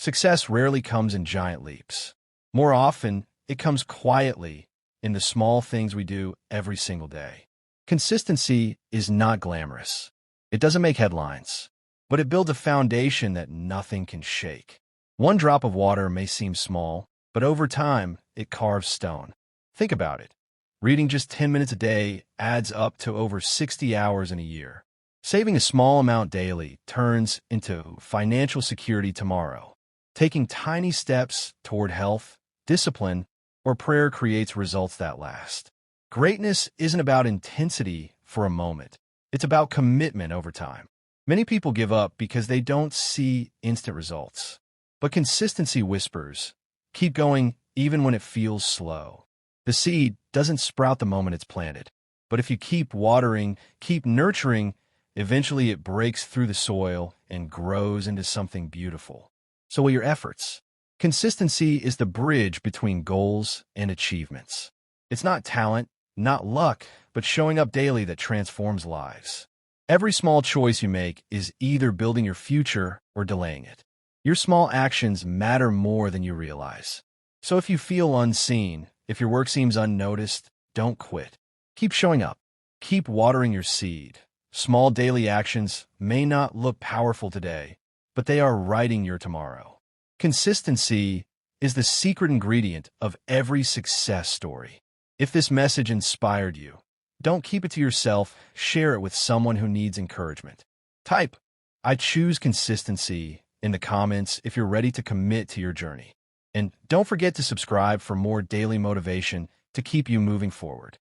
Success rarely comes in giant leaps. More often, it comes quietly in the small things we do every single day. Consistency is not glamorous. It doesn't make headlines, but it builds a foundation that nothing can shake. One drop of water may seem small, but over time, it carves stone. Think about it. Reading just 10 minutes a day adds up to over 60 hours in a year. Saving a small amount daily turns into financial security tomorrow. Taking tiny steps toward health, discipline, or prayer creates results that last. Greatness isn't about intensity for a moment. It's about commitment over time. Many people give up because they don't see instant results. But consistency whispers, keep going even when it feels slow. The seed doesn't sprout the moment it's planted. But if you keep watering, keep nurturing, eventually it breaks through the soil and grows into something beautiful. So will your efforts. Consistency is the bridge between goals and achievements. It's not talent, not luck, but showing up daily that transforms lives. Every small choice you make is either building your future or delaying it. Your small actions matter more than you realize. So if you feel unseen, if your work seems unnoticed, don't quit. Keep showing up. Keep watering your seed. Small daily actions may not look powerful today, but they are writing your tomorrow. Consistency is the secret ingredient of every success story. If this message inspired you, don't keep it to yourself, share it with someone who needs encouragement. Type, "I choose consistency" in the comments if you're ready to commit to your journey. And don't forget to subscribe for more daily motivation to keep you moving forward.